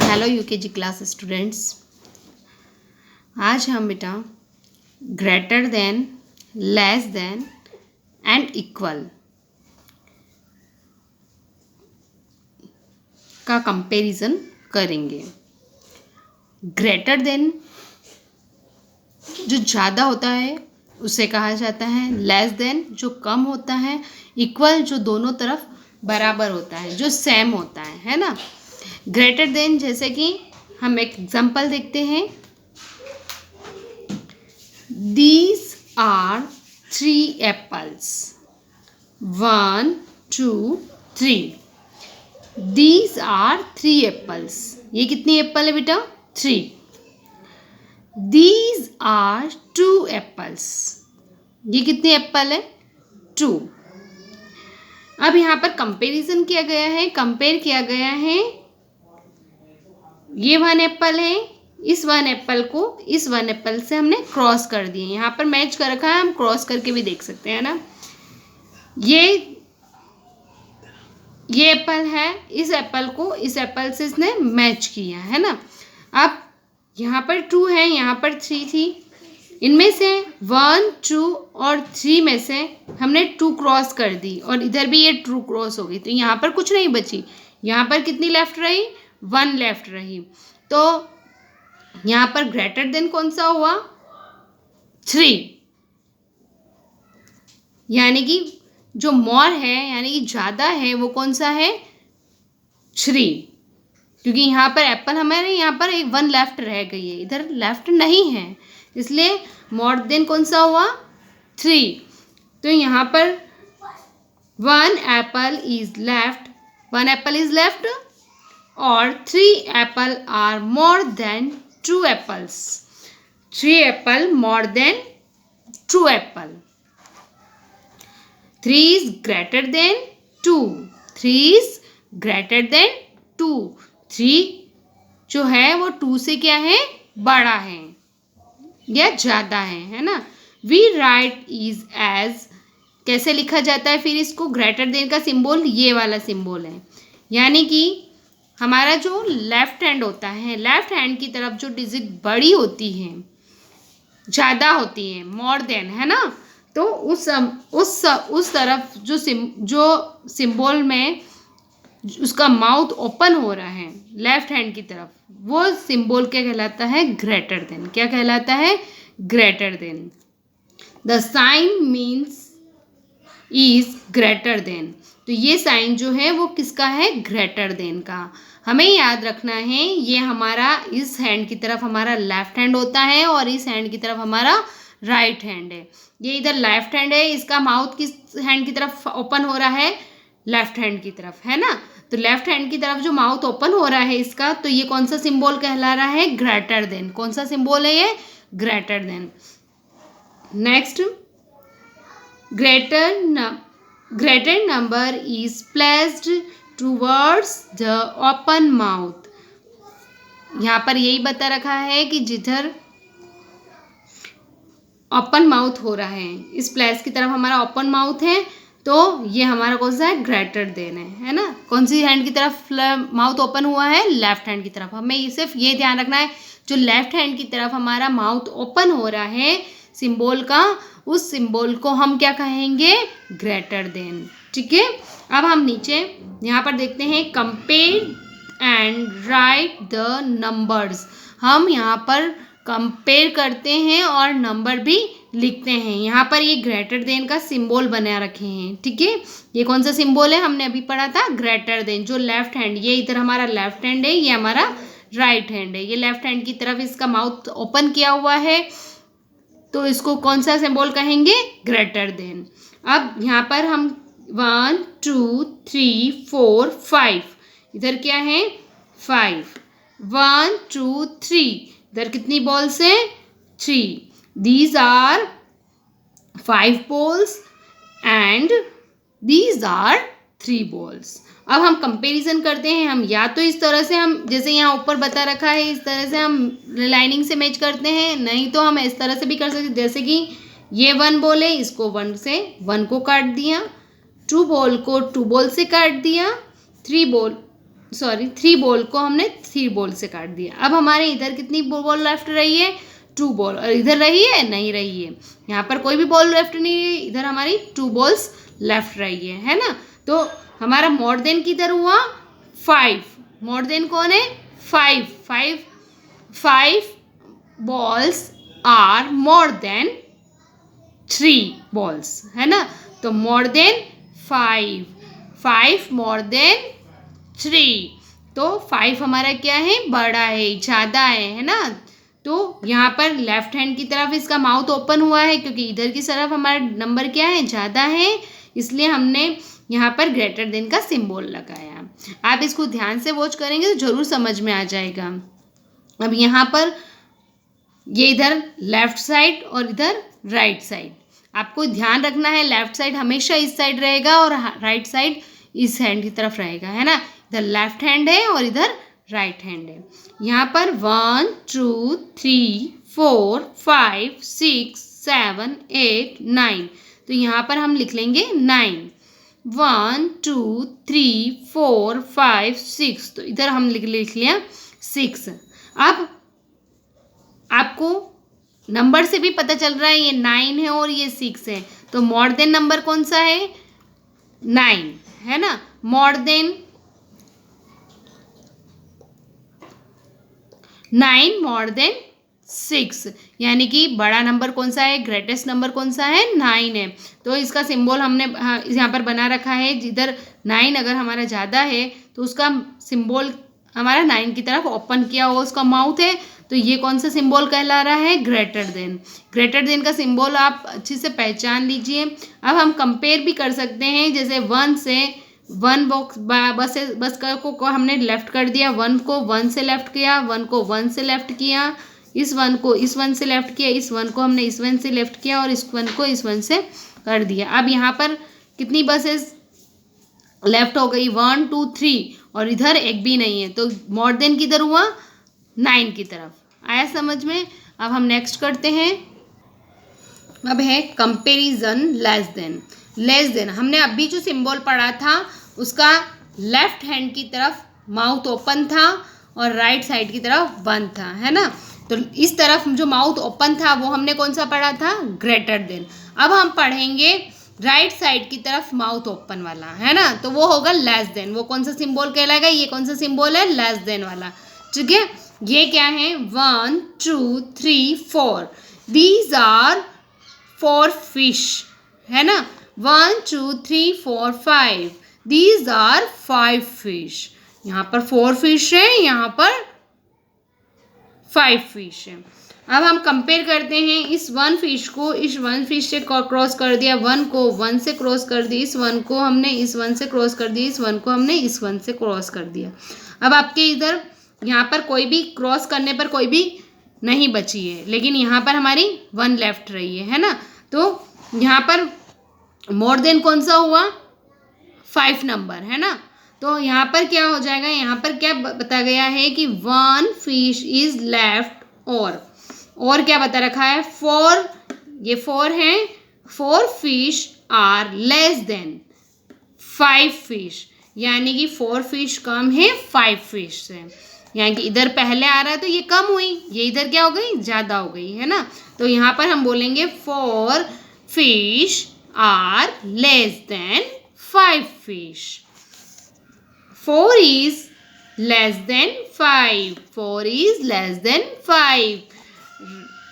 Hello UKG class students. आज हम बेटा greater than, less than and equal का कंपैरिजन करेंगे। ग्रेटर देन जो ज़्यादा होता है उसे कहा जाता है, लेस देन जो कम होता है, इक्वल जो दोनों तरफ बराबर होता है, जो सेम होता है ना। ग्रेटर देन जैसे कि हम एक एग्जांपल देखते हैं। These are 3 apples. 1, 2, 3. These are 3 apples. ये कितनी एप्पल है बेटा? 3. These are 2 apples. ये कितनी एप्पल है? 2. अब यहाँ पर कंपैरिजन किया गया है, कंपेयर किया गया है। ये 1 एप्पल है, इस 1 एप्पल को इस 1 एप्पल से हमने क्रॉस कर दिए। यहाँ पर मैच कर रखा है, हम क्रॉस करके भी देख सकते हैं ना। ये एप्पल है, इस एप्पल को इस एप्पल से इसने मैच किया है ना। अब यहाँ पर 2 है, यहाँ पर 3 थी। इनमें से 1, 2 और 3 में से हमने 2 क्रॉस कर दी और इधर भी ये 2 क्रॉस हो गई, तो यहाँ पर कुछ नहीं बची। यहाँ पर कितनी लेफ्ट रही? 1 लेफ्ट रही। तो यहाँ पर ग्रेटर देन कौन सा हुआ? 3। यानी कि जो मोर है यानी कि ज़्यादा है वो कौन सा है? 3। क्योंकि यहाँ पर एप्पल हमारे यहाँ पर 1 लेफ्ट रह गई है, इधर लेफ्ट नहीं है, इसलिए मोर देन कौन सा हुआ? 3। तो यहाँ पर 1 apple is left, 1 apple is left और 3 apple are more than 2 apples. 3 apple more than 2 apple. 3 is greater than 2. 3 is greater than 2. 3 जो है वो 2 से क्या है? बड़ा है या ज़्यादा है ना। We write is as, कैसे लिखा जाता है फिर इसको? ग्रेटर देन का सिंबल ये वाला सिंबल है। यानी कि हमारा जो लेफ्ट हैंड होता है, लेफ्ट हैंड की तरफ जो डिजिट बड़ी होती है, ज़्यादा होती है, मोर देन, है ना। तो उस तरफ जो सिंबल में उसका माउथ ओपन हो रहा है लेफ्ट हैंड की तरफ, वो सिंबल क्या कहलाता है? Greater than. क्या कहलाता है? Greater than. The sign means is greater than. तो ये साइन जो है वो किसका है? ग्रेटर देन का। हमें याद रखना है ये हमारा इस हैंड की तरफ हमारा लेफ्ट हैंड होता है और इस हैंड की तरफ हमारा राइट हैंड है। ये इधर लेफ्ट हैंड है, इसका माउथ किस हैंड की तरफ ओपन हो रहा है? लेफ्ट हैंड की तरफ, है ना। तो लेफ्ट हैंड की तरफ जो माउथ ओपन हो रहा है इसका, तो ये कौन सा सिंबल कहला रहा है? Greater then. कौन सा सिंबल है ये? Greater than. Next, greater number is placed towards the open mouth. यहाँ पर यही बता रखा है कि जिधर ओपन माउथ हो रहा है, इस प्लेस की तरफ हमारा ओपन माउथ है, तो ये हमारा कौन सा है? ग्रेटर देन है ना। कौन सी हैंड की तरफ माउथ ओपन हुआ है? लेफ्ट हैंड की तरफ। हमें ये सिर्फ ये ध्यान रखना है, जो लेफ्ट हैंड की तरफ हमारा माउथ ओपन हो रहा है सिंबल का, उस सिंबल को हम क्या कहेंगे? Greater than. ठीक है। अब हम नीचे यहाँ पर देखते हैं, compare and right the numbers. हम यहाँ पर कंपेयर करते हैं और नंबर भी लिखते हैं। यहाँ पर ये ग्रेटर देन का सिंबल बना रखे हैं। ठीक है। ये कौन सा सिंबल है? हमने अभी पढ़ा था, ग्रेटर देन। जो लेफ्ट हैंड, ये इधर हमारा लेफ्ट हैंड है, ये हमारा राइट हैंड है। ये लेफ्ट हैंड की तरफ इसका माउथ ओपन किया हुआ है, तो इसको कौन सा सिंबल कहेंगे? Greater than. अब यहाँ पर हम 1, 2, 3, 4, 5, इधर क्या है? 5। 1, 2, 3, इधर कितनी बॉल्स हैं? 3। These are 5 balls and these are 3 balls। अब हम कंपैरिजन करते हैं। हम या तो इस तरह से, हम जैसे यहाँ ऊपर बता रखा है इस तरह से हम लाइनिंग से मैच करते हैं, नहीं तो हम इस तरह से भी कर सकते हैं। जैसे कि ये 1 बॉल है, इसको 1 से 1 को काट दिया, 2 बॉल को 2 बॉल से काट दिया, 3 बॉल सॉरी 3 बॉल को हमने 3 बॉल से काट दिया। अब हमारे इधर कितनी बॉल लेफ्ट रही है, 2 बॉल, और इधर रही है, नहीं रही है, यहाँ पर कोई भी बॉल लेफ्ट नहीं रही, इधर हमारी 2 बॉल्स लेफ्ट रही है ना। तो हमारा मोर देन किधर हुआ, 5, मोर देन कौन है, 5 balls are more than 3 balls, है ना। तो मोर देन 5 मोर देन 3, तो 5 हमारा क्या है, बड़ा है, ज़्यादा है ना। तो यहाँ पर लेफ्ट हैंड की तरफ इसका माउथ ओपन हुआ है क्योंकि इधर की तरफ हमारा नंबर क्या है, ज़्यादा है, इसलिए हमने यहाँ पर ग्रेटर देन का सिंबल लगाया। आप इसको ध्यान से वॉच करेंगे तो ज़रूर समझ में आ जाएगा। अब यहाँ पर ये इधर लेफ्ट साइड और इधर राइट साइड, आपको ध्यान रखना है, लेफ्ट साइड हमेशा इस साइड रहेगा और राइट साइड इस हैंड की तरफ रहेगा, है ना। इधर लेफ्ट हैंड है और इधर राइट हैंड है। यहाँ पर 1 2 3 4 5 6 7 8 9, तो यहाँ पर हम लिख लेंगे 9, 1 2 3 4 5 6, तो इधर हम लिख लिया 6। अब आपको नंबर से भी पता चल रहा है ये 9 है और ये 6 है, तो मोर देन नंबर कौन सा है, 9, है ना। मोर देन 9 मोर देन 6, यानी कि बड़ा नंबर कौन सा है, ग्रेटेस्ट नंबर कौन सा है, 9 है। तो इसका सिंबल हमने यहाँ पर बना रखा है, जिधर 9 अगर हमारा ज़्यादा है तो उसका सिंबल हमारा 9 की तरफ ओपन किया हुआ उसका माउथ है, तो ये कौन सा सिंबल कहला रहा है, ग्रेटर देन। ग्रेटर देन का सिंबल आप अच्छे से पहचान लीजिए। अब हम कंपेयर भी कर सकते हैं, जैसे 1 से 1 बॉक्स बस को हमने लेफ्ट कर दिया, 1 को 1 से लेफ्ट किया, 1 को 1 से लेफ्ट किया, इस 1 को इस 1 से लेफ्ट किया, इस 1 को हमने इस 1 से लेफ्ट किया और इस 1 को इस 1 से कर दिया। अब यहाँ पर कितनी बसेस लेफ्ट हो गई, 1 2 3, और इधर एक भी नहीं है, तो मोर देन किधर हुआ, 9 की तरफ। आया समझ में। अब हम नेक्स्ट करते हैं, अब है comparison less than. Less than हमने अभी जो सिंबल पढ़ा था उसका लेफ्ट हैंड की तरफ माउथ ओपन था और राइट साइड की तरफ बंद था, है ना। तो इस तरफ जो माउथ ओपन था वो हमने कौन सा पढ़ा था, ग्रेटर देन। अब हम पढ़ेंगे राइट साइड की तरफ माउथ ओपन वाला, है ना, तो वो होगा लेस देन। वो कौन सा सिंबल कहलाएगा, ये कौन सा सिंबल है, लेस देन वाला, ठीक है। ये क्या है, 1 2 3 4, दीज आर 4 फिश, है ना। 1 2 3 4 5, दीज आर 5 फिश। यहाँ पर 4 फिश है, यहाँ पर 5 फिश है। अब हम कंपेयर करते हैं, इस 1 फिश को इस 1 फिश से क्रॉस कर दिया, 1 को 1 से क्रॉस कर दी, इस 1 को हमने इस 1 से क्रॉस कर दी, इस 1 को हमने इस 1 से क्रॉस कर दिया। अब आपके इधर यहाँ पर कोई भी क्रॉस करने पर कोई भी नहीं बची है, लेकिन यहाँ पर हमारी 1 लेफ्ट रही है ना। तो यहाँ पर मोर देन कौन सा हुआ, 5 नंबर, है ना। तो यहाँ पर क्या हो जाएगा, यहाँ पर क्या बता गया है कि 1 फिश इज लेफ्ट, और क्या बता रखा है, 4, ये 4 है, 4 fish are less than 5 fish, यानी कि 4 फिश कम है 5 फिश से। यानी कि इधर पहले आ रहा है तो ये कम हुई, ये इधर क्या हो गई, ज़्यादा हो गई, है ना। तो यहाँ पर हम बोलेंगे 4 fish are less than 5 fish. 4 is less than 5. 4 is less than 5.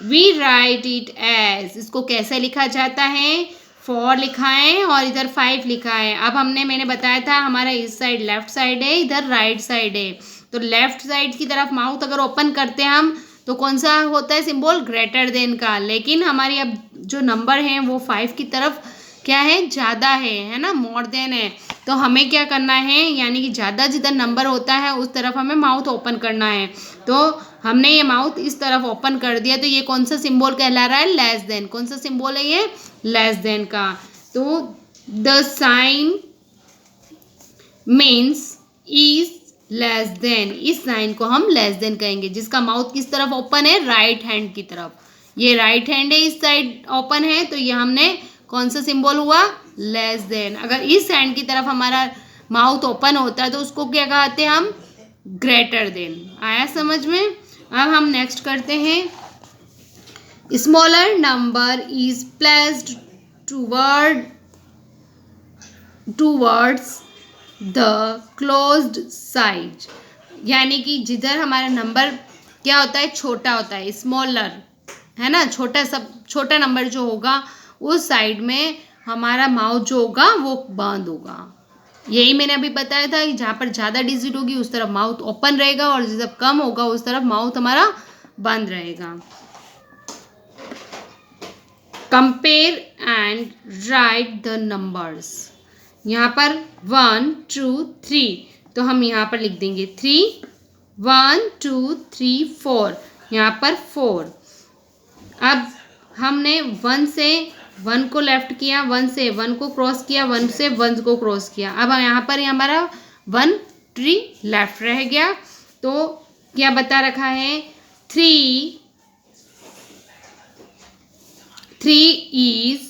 We write it as, इसको कैसे लिखा जाता है, 4 लिखा है और इधर 5 लिखा है। अब मैंने बताया था हमारा इस साइड लेफ्ट साइड है, इधर राइट साइड है, तो लेफ्ट साइड की तरफ माउथ अगर ओपन करते हैं हम तो कौन सा होता है सिंबल, ग्रेटर देन का। लेकिन हमारी अब जो नंबर है वो 5 की तरफ क्या है, ज़्यादा है ना, मोर देन है। तो हमें क्या करना है, यानी कि ज़्यादा जिधर नंबर होता है उस तरफ हमें माउथ ओपन करना है। तो हमने ये माउथ इस तरफ ओपन कर दिया, तो ये कौन सा सिंबल कहला रहा है, लेस देन। कौन सा सिंबल है ये, लेस देन का। तो the sign means is less than, इस साइन को हम लेस देन कहेंगे, जिसका माउथ किस तरफ ओपन है, राइट हैंड की तरफ। ये राइट हैंड है, इस साइड ओपन है, तो ये हमने कौन सा सिंबल हुआ, लेस देन। अगर इस हैंड की तरफ हमारा माउथ ओपन होता है तो उसको क्या कहते हैं हम, ग्रेटर देन। आया समझ में। अब हम नेक्स्ट करते हैं, smaller number is placed towards the closed side, यानी कि जिधर हमारा नंबर क्या होता है, छोटा होता है, स्मॉलर है ना, छोटा नंबर जो होगा उस साइड में हमारा माउथ जो होगा वो बंद होगा। यही मैंने अभी बताया था कि जहाँ पर ज़्यादा डिजिट होगी उस तरफ माउथ ओपन रहेगा और जब कम होगा उस तरफ माउथ हमारा बंद रहेगा। Compare and right the numbers. यहाँ पर 1 2 3, तो हम यहाँ पर लिख देंगे 3, 1 2 3 4, यहाँ पर 4। अब हमने 1 से 1 को लेफ्ट किया, 1 से 1 को क्रॉस किया, 1 से 1 को क्रॉस किया। अब यहाँ पर हमारा 1 3 लेफ्ट रह गया, तो क्या बता रखा है, 3 is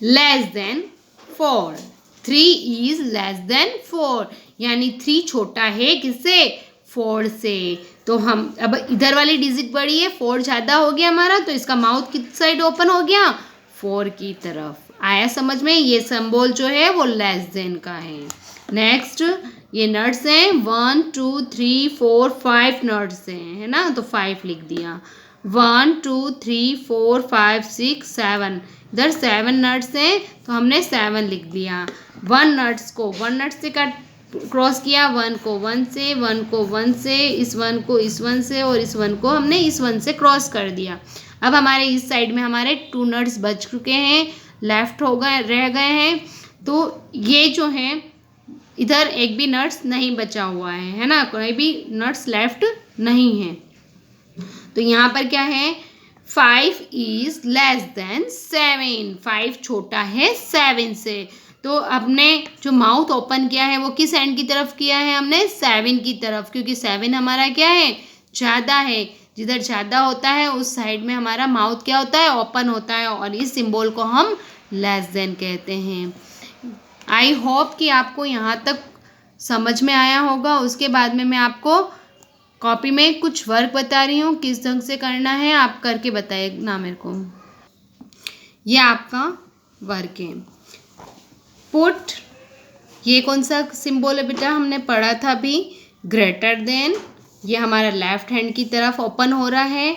less then 4, 3 is less then 4, यानी 3 छोटा है किससे, 4 से। तो हम अब इधर वाली डिजिट बड़ी है, 4 ज़्यादा हो गया हमारा, तो इसका माउथ किस साइड ओपन हो गया, 4 की तरफ। आया समझ में। ये सिंबल जो है वो लेस देन का है। नेक्स्ट ये नट्स हैं, 1 2 3 4 5 नट्स हैं, है ना, तो 5 लिख दिया। 1 2 3 4 5 6 7, इधर 7 नट्स हैं तो हमने 7 लिख दिया। 1 नट्स को 1 नट से क्रॉस किया, 1 को 1 से, 1 को 1 से, इस 1 को इस 1 से और इस 1 को हमने इस 1 से क्रॉस कर दिया। अब हमारे इस साइड में हमारे 2 नट्स बच चुके हैं, लेफ्ट हो गए, रह गए हैं। तो ये जो है इधर एक भी नट्स नहीं बचा हुआ है ना, कोई भी नट्स लेफ्ट नहीं है। तो यहाँ पर क्या है, 5 इज लेस देन 7, 5 छोटा है 7 से। तो अपने जो माउथ ओपन किया है वो किस एंड की तरफ किया है हमने, 7 की तरफ, क्योंकि 7 हमारा क्या है, ज़्यादा है। जिधर ज़्यादा होता है उस साइड में हमारा माउथ क्या होता है, ओपन होता है, और इस सिंबल को हम लेस देन कहते हैं। आई होप कि आपको यहाँ तक समझ में आया होगा। उसके बाद में मैं आपको कॉपी में कुछ वर्क बता रही हूँ, किस ढंग से करना है आप करके बताइए ना मेरे को। ये आपका वर्क है। पुट, ये कौन सा सिंबल है बेटा, हमने पढ़ा था अभी, ग्रेटर देन। ये हमारा लेफ्ट हैंड की तरफ ओपन हो रहा है।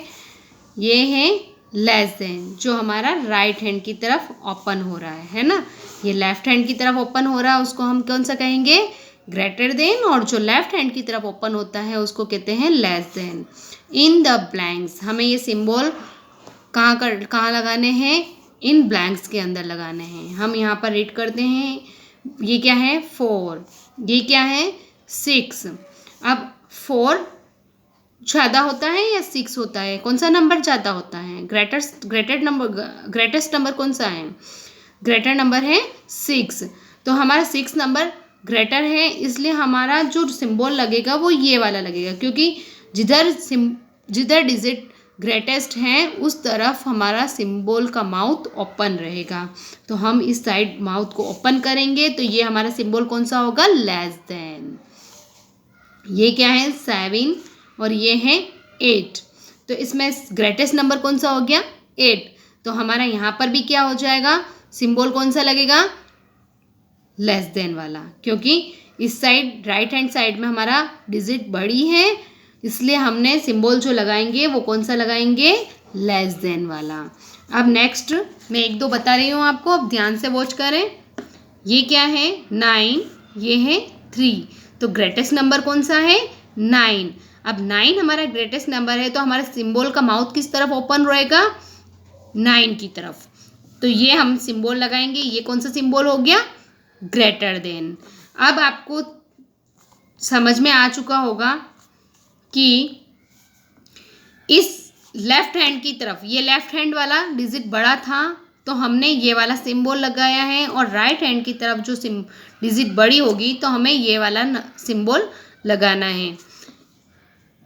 ये है लेस देन, जो हमारा राइट हैंड की तरफ ओपन हो रहा है ना। ये लेफ्ट हैंड की तरफ ओपन हो रहा है उसको हम कौन सा कहेंगे, ग्रेटर देन, और जो लेफ्ट हैंड की तरफ ओपन होता है उसको कहते हैं less than. In the blanks, हमें ये सिंबल कहाँ लगाने हैं, इन ब्लैंक्स के अंदर लगाने हैं। हम यहाँ पर रीड करते हैं, ये क्या है 4, ये क्या है 6। अब 4 ज़्यादा होता है या 6 होता है, कौन सा नंबर ज़्यादा होता है, ग्रेटेस्ट नंबर कौन सा है, ग्रेटर नंबर है 6। तो हमारा 6 नंबर ग्रेटर है, इसलिए हमारा जो सिंबल लगेगा वो ये वाला लगेगा, क्योंकि जिधर डिजिट ग्रेटेस्ट है उस तरफ हमारा सिंबल का माउथ ओपन रहेगा। तो हम इस साइड माउथ को ओपन करेंगे तो ये हमारा सिंबल कौन सा होगा, लेस देन। ये क्या है 7 और ये है 8, तो इसमें ग्रेटेस्ट नंबर कौन सा हो गया 8। तो हमारा यहाँ पर भी क्या हो जाएगा, सिंबल कौन सा लगेगा, लेस देन वाला, क्योंकि इस साइड राइट हैंड साइड में हमारा डिजिट बड़ी है, इसलिए हमने सिंबल जो लगाएंगे वो कौन सा लगाएंगे, लेस देन वाला। अब नेक्स्ट मैं 1-2 बता रही हूँ आपको, अब ध्यान से वॉच करें। ये क्या है 9, ये है 3, तो ग्रेटेस्ट नंबर कौन सा है 9। अब 9 हमारा ग्रेटेस्ट नंबर है तो हमारा सिंबल का माउथ किस तरफ ओपन रहेगा, 9 की तरफ। तो ये हम सिंबल लगाएंगे, ये कौन सा सिंबल हो गया, ग्रेटर देन। अब आपको समझ में आ चुका होगा कि इस लेफ्ट हैंड की तरफ, ये लेफ्ट हैंड वाला डिजिट बड़ा था तो हमने ये वाला सिंबल लगाया है, और राइट हैंड की तरफ जो डिजिट बड़ी होगी तो हमें ये वाला सिंबल लगाना है।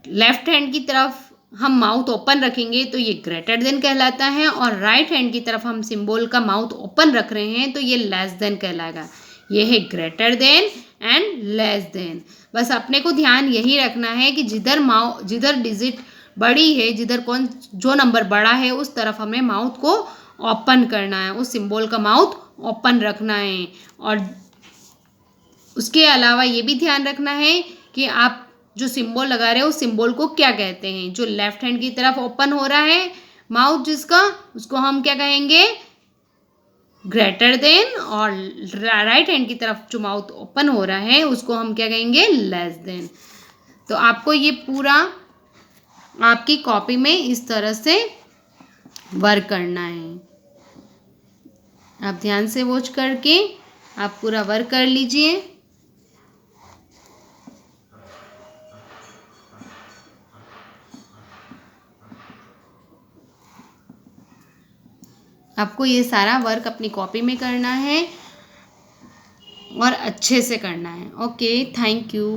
लेफ्ट हैंड की तरफ हम माउथ ओपन रखेंगे तो ये ग्रेटर देन कहलाता है, और राइट हैंड की तरफ हम सिंबल का माउथ ओपन रख रहे हैं तो ये लेस देन कहलाएगा। ये है greater then and less than. बस अपने को ध्यान यही रखना है कि जिधर डिजिट बड़ी है, जिधर जो नंबर बड़ा है उस तरफ हमें माउथ को ओपन करना है, उस सिंबल का माउथ ओपन रखना है। और उसके अलावा ये भी ध्यान रखना है कि आप जो सिंबल लगा रहे हो उस सिंबल को क्या कहते हैं। जो लेफ्ट हैंड की तरफ ओपन हो रहा है माउथ जिसका, उसको हम क्या कहेंगे, ग्रेटर देन। और राइट हैंड की तरफ जो माउथ ओपन हो रहा है उसको हम क्या कहेंगे, लेस देन। तो आपको ये पूरा आपकी कॉपी में इस तरह से वर्क करना है। आप ध्यान से वॉच करके आप पूरा वर्क कर लीजिए। आपको ये सारा वर्क अपनी कॉपी में करना है और अच्छे से करना है। Okay, thank you.